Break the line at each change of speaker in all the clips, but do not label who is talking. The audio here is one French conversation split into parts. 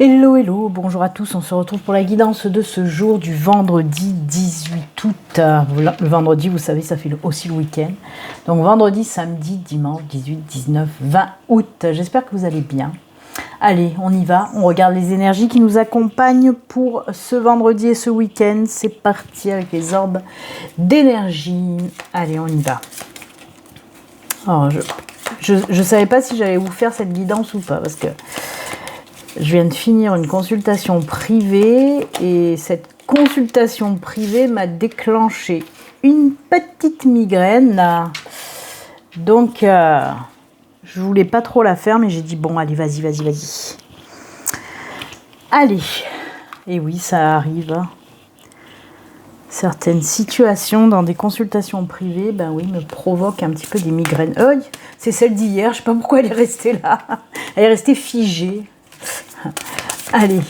Hello, hello, bonjour à tous, on se retrouve pour la guidance de ce jour du vendredi 18 août. Le vendredi, vous savez, ça fait aussi le week-end. Donc vendredi, samedi, dimanche 18, 19, 20 août. J'espère que vous allez bien. Allez, on y va, on regarde les énergies qui nous accompagnent pour ce vendredi et ce week-end. C'est parti avec les orbes d'énergie. Allez, on y va. Alors, je savais pas si j'allais vous faire cette guidance ou pas, parce que je viens de finir une consultation privée et cette consultation privée m'a déclenché une petite migraine. Donc, je voulais pas trop la faire, mais j'ai dit bon, allez, vas-y. Allez, et oui, ça arrive. Certaines situations dans des consultations privées, ben oui, me provoquent un petit peu des migraines. C'est celle d'hier, je sais pas pourquoi elle est restée là. Elle est restée figée. Allez,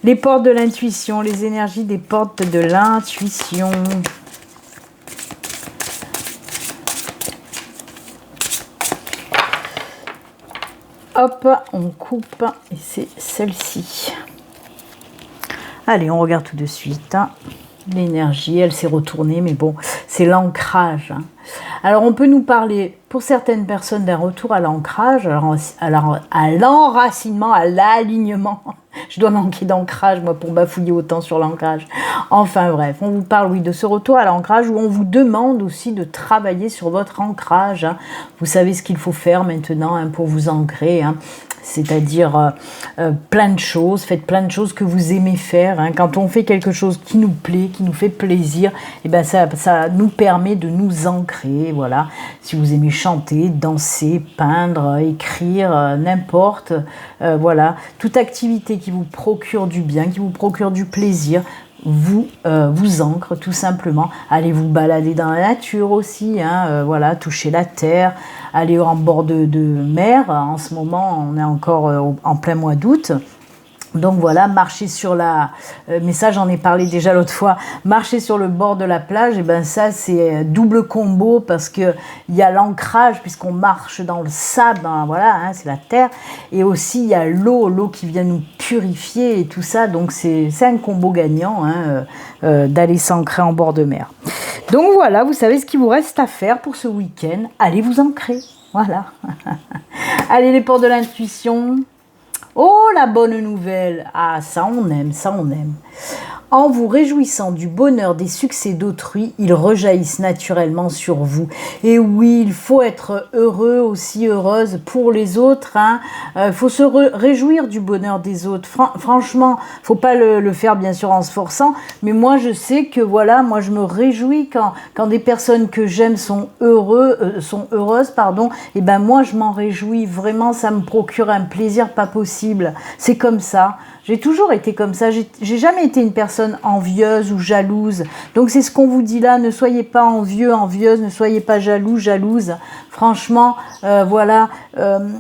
les portes de l'intuition, les énergies des portes de l'intuition. Hop, on coupe et c'est celle-ci. Allez, on regarde tout de suite. L'énergie, elle s'est retournée, mais bon, c'est l'ancrage. Alors, on peut nous parler, pour certaines personnes, d'un retour à l'ancrage, à l'enracinement, à l'alignement. Je dois manquer d'ancrage, moi, pour bafouiller autant sur l'ancrage. Enfin, bref, on vous parle, oui, de ce retour à l'ancrage où on vous demande aussi de travailler sur votre ancrage. Vous savez ce qu'il faut faire maintenant pour vous ancrer, c'est-à-dire plein de choses, faites plein de choses que vous aimez faire. Quand on fait quelque chose qui nous plaît, qui nous fait plaisir, et ben ça nous permet de nous ancrer. Voilà. Si vous aimez chanter, danser, peindre, écrire, n'importe, voilà, toute activité qui vous procure du bien, qui vous procure du plaisir, vous ancre tout simplement. Allez vous balader dans la nature aussi, voilà, toucher la terre, aller en bord de mer. En ce moment, on est encore en plein mois d'août. Donc voilà, marcher sur mais ça j'en ai parlé déjà l'autre fois, marcher sur le bord de la plage, et ben ça c'est double combo parce que il y a l'ancrage puisqu'on marche dans le sable, voilà, c'est la terre, et aussi il y a l'eau qui vient nous purifier et tout ça, donc c'est un combo gagnant d'aller s'ancrer en bord de mer. Donc voilà, vous savez ce qu'il vous reste à faire pour ce week-end, allez vous ancrer, voilà. Allez les ports de l'intuition. Oh, la bonne nouvelle! Ah, ça on aime, ça on aime. En vous réjouissant du bonheur des succès d'autrui, ils rejaillissent naturellement sur vous. Et oui, il faut être heureux, aussi heureuse pour les autres. Il faut se réjouir du bonheur des autres. Franchement, faut pas le faire bien sûr en se forçant, mais moi je sais que voilà, moi je me réjouis quand des personnes que j'aime sont heureuses, et ben moi je m'en réjouis. Vraiment, ça me procure un plaisir pas possible. C'est comme ça. J'ai toujours été comme ça, j'ai jamais été une personne envieuse ou jalouse. Donc c'est ce qu'on vous dit là, ne soyez pas envieux, envieuse, ne soyez pas jaloux, jalouse. Franchement, voilà,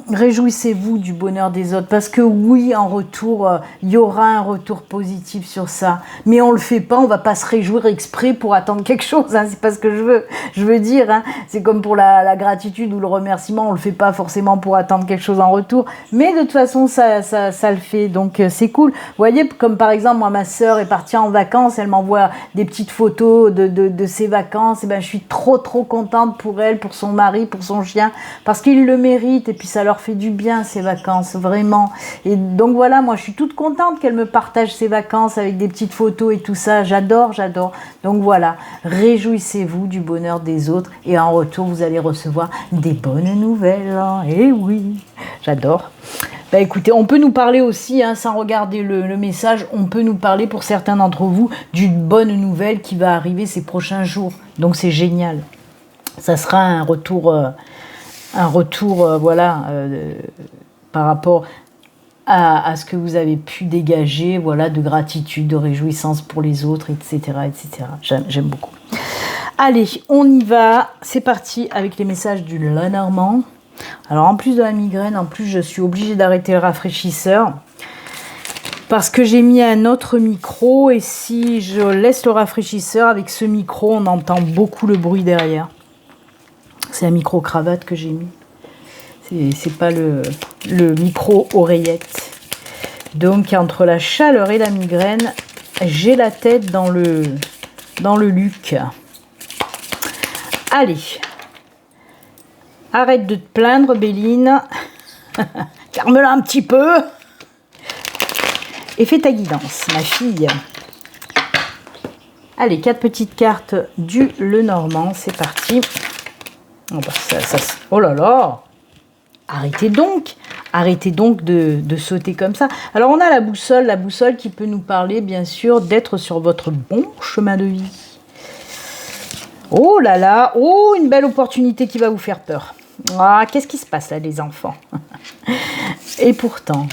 réjouissez-vous du bonheur des autres. Parce que oui, en retour, il y aura un retour positif sur ça. Mais on le fait pas, on va pas se réjouir exprès pour attendre quelque chose. C'est pas ce que je veux. Je veux dire, c'est comme pour la gratitude ou le remerciement, on le fait pas forcément pour attendre quelque chose en retour. Mais de toute façon, ça le fait. Donc c'est cool. Vous voyez, comme par exemple, moi, ma sœur est partie en vacances, elle m'envoie des petites photos de ses vacances, et ben je suis trop contente pour elle, pour son mari, pour son chien, parce qu'ils le méritent, et puis ça leur fait du bien, ces vacances, vraiment. Et donc voilà, moi je suis toute contente qu'elle me partage ses vacances avec des petites photos et tout ça, j'adore. Donc voilà, réjouissez-vous du bonheur des autres, et en retour, vous allez recevoir des bonnes nouvelles. Et oui, j'adore. Bah écoutez, on peut nous parler aussi, sans regarder le message, on peut nous parler pour certains d'entre vous d'une bonne nouvelle qui va arriver ces prochains jours. Donc c'est génial. Ça sera un retour, voilà, par rapport à ce que vous avez pu dégager, voilà, de gratitude, de réjouissance pour les autres, etc. J'aime beaucoup. Allez, on y va. C'est parti avec les messages du Lenormand. Alors en plus de la migraine, en plus je suis obligée d'arrêter le rafraîchisseur parce que j'ai mis un autre micro, et si je laisse le rafraîchisseur avec ce micro, on entend beaucoup le bruit derrière. C'est un micro cravate que j'ai mis. C'est pas le micro oreillette. Donc, entre la chaleur et la migraine, j'ai la tête dans le Luc. Allez, arrête de te plaindre, Béline. Calme-la un petit peu. Et fais ta guidance, ma fille. Allez, 4 petites cartes du Lenormand, c'est parti. Oh, bah, oh là là! Arrêtez donc de sauter comme ça. Alors, on a la boussole qui peut nous parler, bien sûr, d'être sur votre bon chemin de vie. Oh là là, oh, une belle opportunité qui va vous faire peur. Ah, qu'est-ce qui se passe là, les enfants? Et pourtant,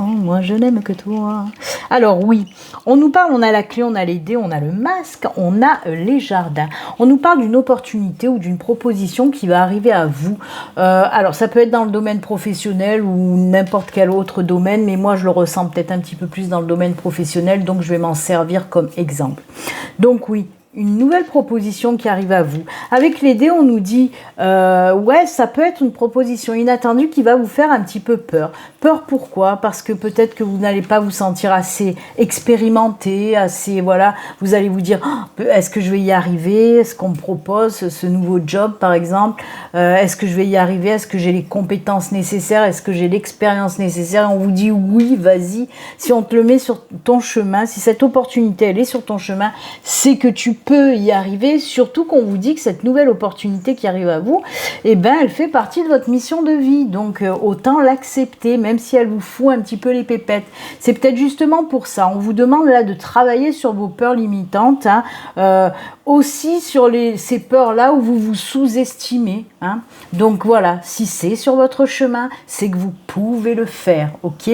moi je n'aime que toi. Alors oui, on nous parle, on a la clé, on a les dés, on a le masque, on a les jardins. On nous parle d'une opportunité ou d'une proposition qui va arriver à vous. Alors ça peut être dans le domaine professionnel ou n'importe quel autre domaine, mais moi je le ressens peut-être un petit peu plus dans le domaine professionnel, donc je vais m'en servir comme exemple. Donc oui, une nouvelle proposition qui arrive à vous. Avec les dés, on nous dit, ouais, ça peut être une proposition inattendue qui va vous faire un petit peu peur. Peur pourquoi? Parce que peut-être que vous n'allez pas vous sentir assez expérimenté, assez, voilà, vous allez vous dire, oh, est-ce que je vais y arriver? Est-ce qu'on me propose ce nouveau job, par exemple? Est-ce que je vais y arriver? Est-ce que j'ai les compétences nécessaires? Est-ce que j'ai l'expérience nécessaire? Et on vous dit, oui, vas-y. Si on te le met sur ton chemin, si cette opportunité, elle est sur ton chemin, c'est que tu peux y arriver, surtout qu'on vous dit que cette nouvelle opportunité qui arrive à vous, eh ben, elle fait partie de votre mission de vie, donc autant l'accepter, même si elle vous fout un petit peu les pépettes. C'est peut-être justement pour ça, on vous demande là de travailler sur vos peurs limitantes, hein, aussi sur ces peurs-là où vous vous sous-estimez, hein. Donc voilà, si c'est sur votre chemin, c'est que vous pouvez le faire, ok ?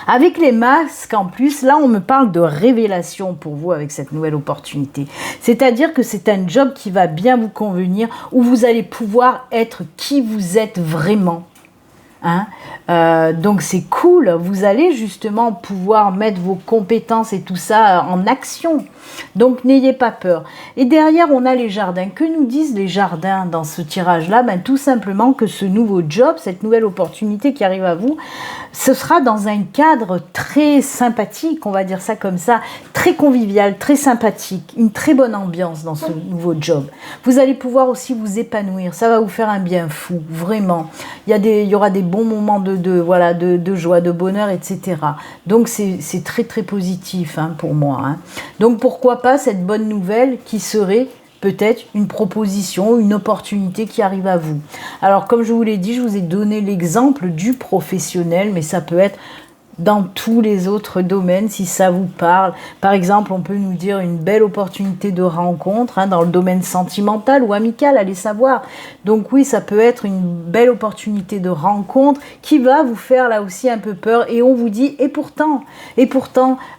Avec les masques, en plus, là, on me parle de révélation pour vous avec cette nouvelle opportunité. C'est-à-dire que c'est un job qui va bien vous convenir, où vous allez pouvoir être qui vous êtes vraiment. Hein, donc c'est cool, vous allez justement pouvoir mettre vos compétences et tout ça en action, donc n'ayez pas peur. Et derrière on a les jardins. Que nous disent les jardins dans ce tirage là? Ben, tout simplement que ce nouveau job, cette nouvelle opportunité qui arrive à vous, ce sera dans un cadre très sympathique, on va dire ça comme ça, très convivial, très sympathique, une très bonne ambiance dans ce nouveau job. Vous allez pouvoir aussi vous épanouir, ça va vous faire un bien fou, vraiment. Il y aura des bons moments de joie, de bonheur, etc. Donc c'est très très positif, hein, pour moi, hein. Donc pourquoi pas cette bonne nouvelle qui serait peut-être une proposition, une opportunité qui arrive à vous. Alors comme je vous l'ai dit, je vous ai donné l'exemple du professionnel, mais ça peut être dans tous les autres domaines, si ça vous parle. Par exemple, on peut nous dire une belle opportunité de rencontre, hein, dans le domaine sentimental ou amical, allez savoir. Donc oui, ça peut être une belle opportunité de rencontre qui va vous faire là aussi un peu peur. Et on vous dit, et pourtant,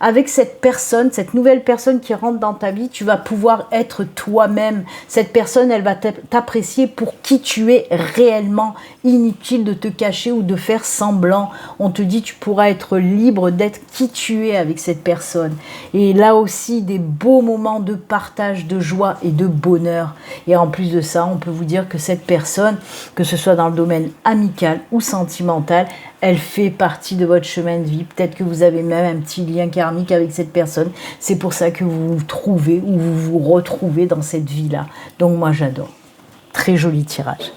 avec cette personne, cette nouvelle personne qui rentre dans ta vie, tu vas pouvoir être toi-même. Cette personne, elle va t'apprécier pour qui tu es réellement. Inutile de te cacher ou de faire semblant. On te dit, tu pourras être libre d'être qui tu es avec cette personne. Et là aussi, des beaux moments de partage, de joie et de bonheur. Et en plus de ça, on peut vous dire que cette personne, que ce soit dans le domaine amical ou sentimental, elle fait partie de votre chemin de vie. Peut-être que vous avez même un petit lien karmique avec cette personne. C'est pour ça que vous vous trouvez ou vous vous retrouvez dans cette vie-là. Donc moi, j'adore. Très joli tirage.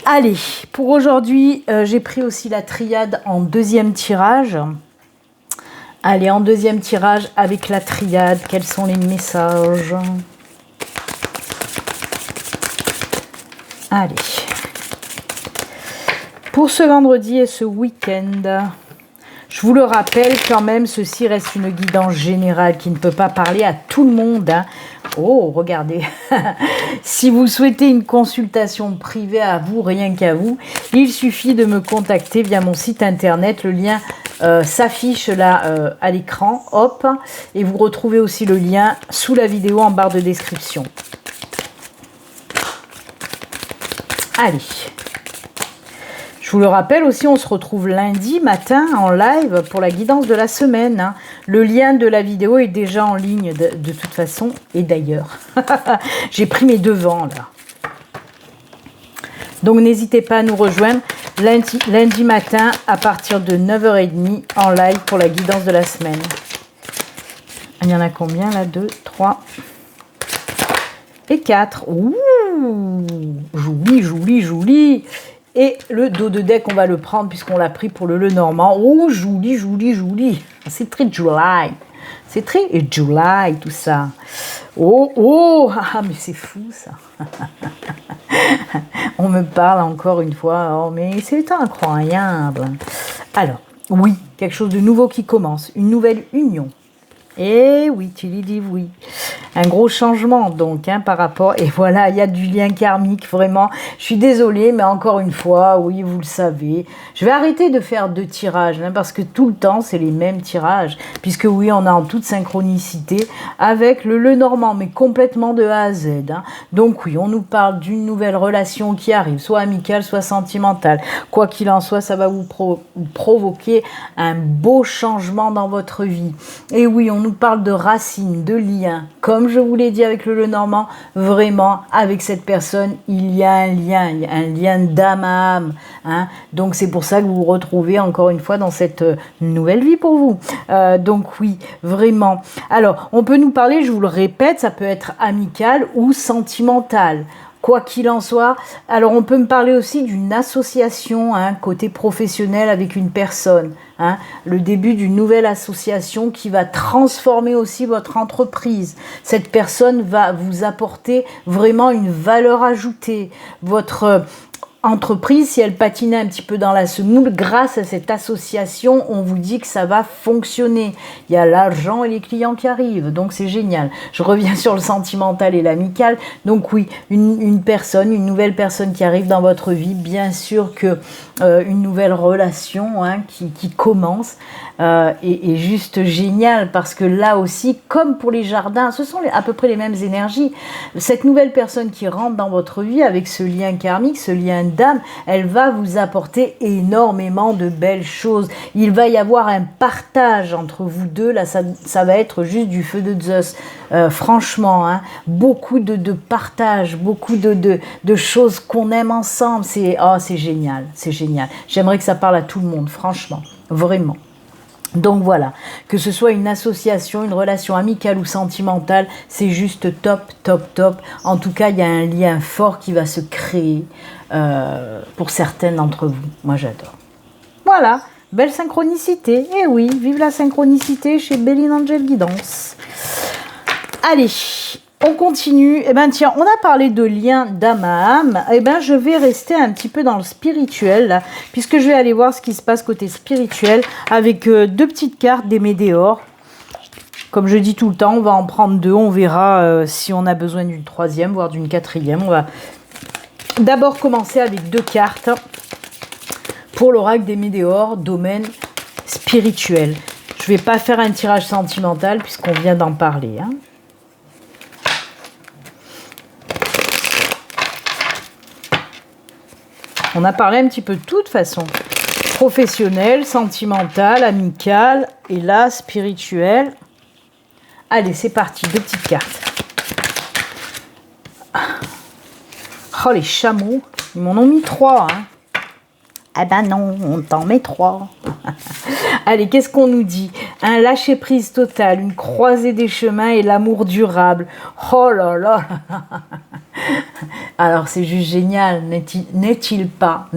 Allez, pour aujourd'hui, j'ai pris aussi la triade en deuxième tirage. Allez, en deuxième tirage avec la triade, quels sont les messages? Allez. Pour ce vendredi et ce week-end, je vous le rappelle quand même, ceci reste une guidance générale qui ne peut pas parler à tout le monde, hein. Oh, regardez, si vous souhaitez une consultation privée à vous, rien qu'à vous, il suffit de me contacter via mon site internet. Le lien s'affiche là à l'écran, hop, et vous retrouvez aussi le lien sous la vidéo en barre de description. Allez. Je vous le rappelle aussi, on se retrouve lundi matin en live pour la guidance de la semaine, hein. Le lien de la vidéo est déjà en ligne de toute façon. Et d'ailleurs, j'ai pris mes devants là. Donc n'hésitez pas à nous rejoindre. lundi matin à partir de 9h30 en live pour la guidance de la semaine. Il y en a combien là? 2, 3 et 4. Ouh, joli. Et le dos de deck, on va le prendre puisqu'on l'a pris pour le Lenormand. Oh, joli. C'est très July. C'est très July tout ça. Oh, mais c'est fou ça. On me parle encore une fois. Oh, mais c'est incroyable. Alors, oui, quelque chose de nouveau qui commence. Une nouvelle union. Et oui, tu lui dis oui. Un gros changement donc par rapport... Et voilà, il y a du lien karmique, vraiment. Je suis désolée, mais encore une fois, oui, vous le savez. Je vais arrêter de faire 2 tirages, parce que tout le temps, c'est les mêmes tirages. Puisque oui, on est en toute synchronicité avec le Lenormand, mais complètement de A à Z. Donc oui, on nous parle d'une nouvelle relation qui arrive, soit amicale, soit sentimentale. Quoi qu'il en soit, ça va vous provoquer un beau changement dans votre vie. Et oui, on nous parle de racines, de liens. Comme je vous l'ai dit avec le Lenormand, vraiment, avec cette personne, il y a un lien d'âme à âme. Donc, c'est pour ça que vous vous retrouvez encore une fois dans cette nouvelle vie pour vous. Donc, oui, vraiment. Alors, on peut nous parler, je vous le répète, ça peut être amical ou sentimental. Quoi qu'il en soit, alors on peut me parler aussi d'une association, côté professionnel avec une personne. Le début d'une nouvelle association qui va transformer aussi votre entreprise. Cette personne va vous apporter vraiment une valeur ajoutée. Votre entreprise, si elle patinait un petit peu dans la semoule, grâce à cette association, on vous dit que ça va fonctionner. Il y a l'argent et les clients qui arrivent, donc c'est génial. Je reviens sur le sentimental et l'amical. Donc oui, une nouvelle personne qui arrive dans votre vie, bien sûr que une nouvelle relation qui commence est juste génial, parce que là aussi, comme pour les jardins, ce sont à peu près les mêmes énergies. Cette nouvelle personne qui rentre dans votre vie avec ce lien karmique, ce lien d'âme, elle va vous apporter énormément de belles choses. Il va y avoir un partage entre vous deux. Là, ça va être juste du feu de Zeus. Franchement, beaucoup de partage, beaucoup de choses qu'on aime ensemble. C'est génial, c'est génial. J'aimerais que ça parle à tout le monde, franchement, vraiment. Donc voilà, que ce soit une association, une relation amicale ou sentimentale, c'est juste top. En tout cas, il y a un lien fort qui va se créer pour certaines d'entre vous. Moi, j'adore. Voilà, belle synchronicité. Et oui, vive la synchronicité chez Béline Angel Guidance. Allez, on continue. Tiens, on a parlé de lien d'âme à âme. Je vais rester un petit peu dans le spirituel, là, puisque je vais aller voir ce qui se passe côté spirituel avec 2 petites cartes des Médéors. Comme je dis tout le temps, on va en prendre 2. On verra si on a besoin d'une 3e, voire d'une 4e. On va d'abord commencer avec 2 cartes pour l'oracle des Médéors, domaine spirituel. Je ne vais pas faire un tirage sentimental puisqu'on vient d'en parler. On a parlé un petit peu de toute façon. Professionnel, sentimental, amical et là, spirituel. Allez, c'est parti, 2 petites cartes. Oh, les chameaux, ils m'en ont mis 3. Ah ben non, on t'en met 3. Allez, qu'est-ce qu'on nous dit? Un lâcher-prise total, une croisée des chemins et l'amour durable. Oh là là. Alors, c'est juste génial, n'est-il pas?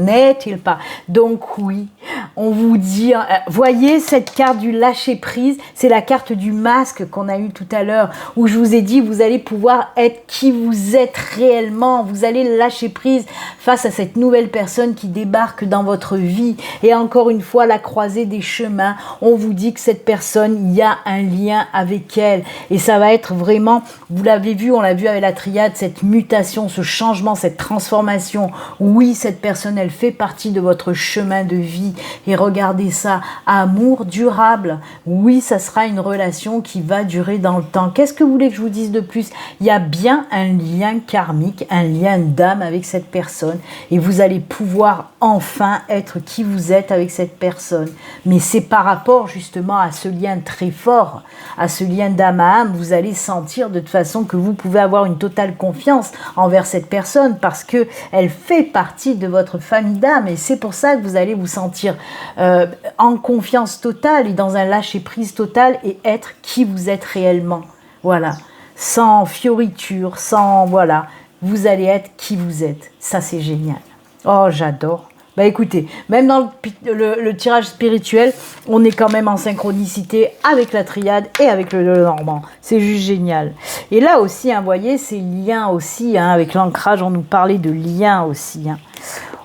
Donc oui, on vous dit, voyez cette carte du lâcher-prise, c'est la carte du masque qu'on a eu tout à l'heure, où je vous ai dit, vous allez pouvoir être qui vous êtes réellement, vous allez lâcher prise face à cette nouvelle personne qui débarque dans votre vie. Et encore une fois, la croisée des chemins, on vous dit que cette personne, il y a un lien avec elle. Et ça va être vraiment, vous l'avez vu, on l'a vu avec la triade, cette mutation, ce changement, cette transformation. Oui, cette personne, elle fait partie de votre chemin de vie. Et regardez ça, amour durable. Oui, ça sera une relation qui va durer dans le temps. Qu'est-ce que vous voulez que je vous dise de plus? Il y a bien un lien karmique, un lien d'âme avec cette personne. Et vous allez pouvoir enfin être qui vous êtes avec cette personne. Mais c'est par rapport justement à ce lien très fort, à ce lien d'âme à âme, vous allez sentir de toute façon que vous pouvez avoir une totale confiance envers cette personne parce que elle fait partie de votre famille d'âme et c'est pour ça que vous allez vous sentir en confiance totale et dans un lâcher-prise total et être qui vous êtes réellement. Voilà, sans fioritures, sans... Voilà, vous allez être qui vous êtes. Ça, c'est génial. Oh, j'adore. Bah écoutez, même dans le tirage spirituel, on est quand même en synchronicité avec la triade et avec le Normand. C'est juste génial. Et là aussi, vous voyez, c'est lien aussi, avec l'ancrage, on nous parlait de lien aussi.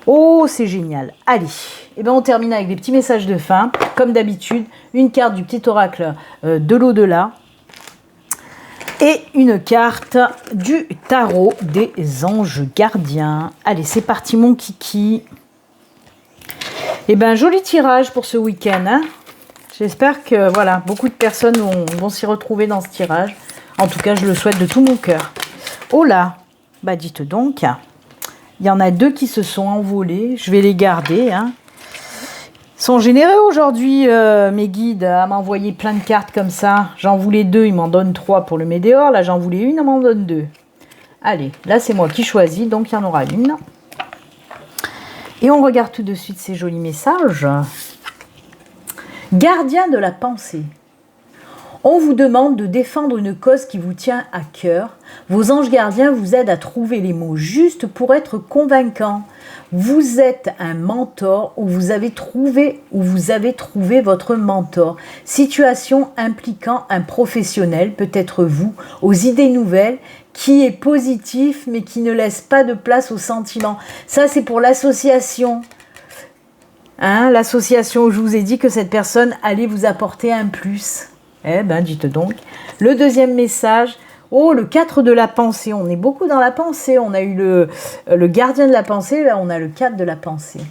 Oh, c'est génial. Allez, et ben on termine avec des petits messages de fin. Comme d'habitude, une carte du petit oracle de l'au-delà et une carte du tarot des anges gardiens. Allez, c'est parti mon kiki. Et ben joli tirage pour ce week-end. J'espère que voilà, beaucoup de personnes vont s'y retrouver dans ce tirage. En tout cas, je le souhaite de tout mon cœur. Oh là, bah dites donc, il y en a 2 qui se sont envolés. Je vais les garder. Ils sont généreux aujourd'hui, mes guides, à m'envoyer plein de cartes comme ça. J'en voulais 2, ils m'en donnent 3 pour le météore. Là, j'en voulais 1, ils m'en donnent 2. Allez, là, c'est moi qui choisis, donc il y en aura 1. Et on regarde tout de suite ces jolis messages. Gardien de la pensée. On vous demande de défendre une cause qui vous tient à cœur. Vos anges gardiens vous aident à trouver les mots justes pour être convaincants. Vous êtes un mentor ou vous avez trouvé votre mentor. Situation impliquant un professionnel, peut-être vous, aux idées nouvelles, qui est positif mais qui ne laisse pas de place aux sentiments. Ça, c'est pour l'association. L'association où je vous ai dit que cette personne allait vous apporter un plus. Eh ben, dites donc. Le deuxième message, oh, le 4 de la pensée. On est beaucoup dans la pensée. On a eu le gardien de la pensée, là on a le 4 de la pensée.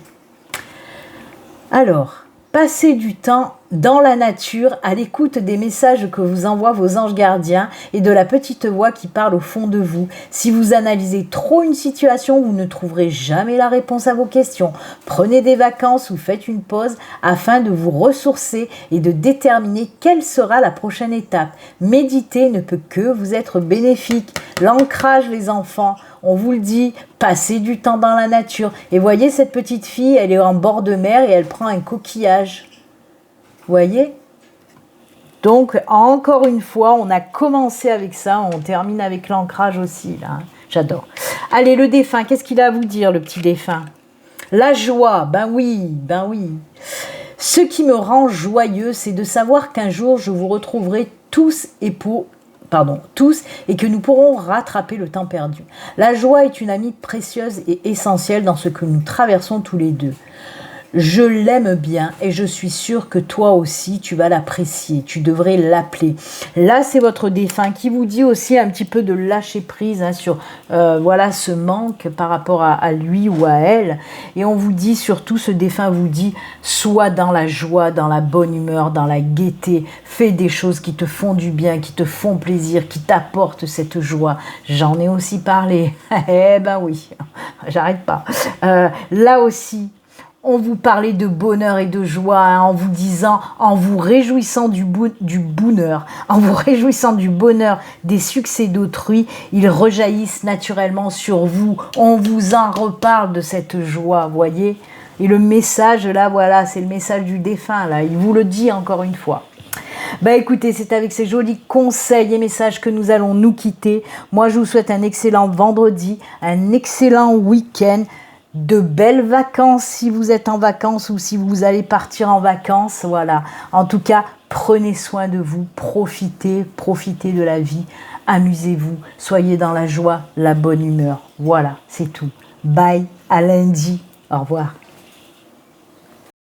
Alors, passez du temps dans la nature, à l'écoute des messages que vous envoient vos anges gardiens et de la petite voix qui parle au fond de vous. Si vous analysez trop une situation, vous ne trouverez jamais la réponse à vos questions. Prenez des vacances ou faites une pause afin de vous ressourcer et de déterminer quelle sera la prochaine étape. Méditer ne peut que vous être bénéfique. L'ancrage, les enfants, on vous le dit, passez du temps dans la nature. Et voyez cette petite fille, elle est en bord de mer et elle prend un coquillage. Vous voyez? Donc, encore une fois, on a commencé avec ça, on termine avec l'ancrage aussi, là. J'adore. Allez, le défunt, qu'est-ce qu'il a à vous dire, le petit défunt? La joie, ben oui, ben oui. Ce qui me rend joyeux, c'est de savoir qu'un jour, je vous retrouverai tous et que nous pourrons rattraper le temps perdu. La joie est une amie précieuse et essentielle dans ce que nous traversons tous les deux. Je l'aime bien et je suis sûre que toi aussi tu vas l'apprécier, tu devrais l'appeler. Là c'est votre défunt qui vous dit aussi un petit peu de lâcher prise sur voilà ce manque par rapport à lui ou à elle. Et on vous dit surtout, ce défunt vous dit, sois dans la joie, dans la bonne humeur, dans la gaieté, fais des choses qui te font du bien, qui te font plaisir, qui t'apportent cette joie. J'en ai aussi parlé, eh ben oui, j'arrête pas. Là aussi, on vous parlait de bonheur et de joie en vous disant, en vous réjouissant du bonheur, en vous réjouissant du bonheur des succès d'autrui, ils rejaillissent naturellement sur vous. On vous en reparle de cette joie, voyez. Et le message là, voilà, c'est le message du défunt là. Il vous le dit encore une fois. Bah écoutez, c'est avec ces jolis conseils et messages que nous allons nous quitter. Moi, je vous souhaite un excellent vendredi, un excellent week-end. De belles vacances si vous êtes en vacances ou si vous allez partir en vacances, voilà. En tout cas, prenez soin de vous, profitez de la vie, amusez-vous, soyez dans la joie, la bonne humeur. Voilà, c'est tout. Bye, à lundi, au revoir.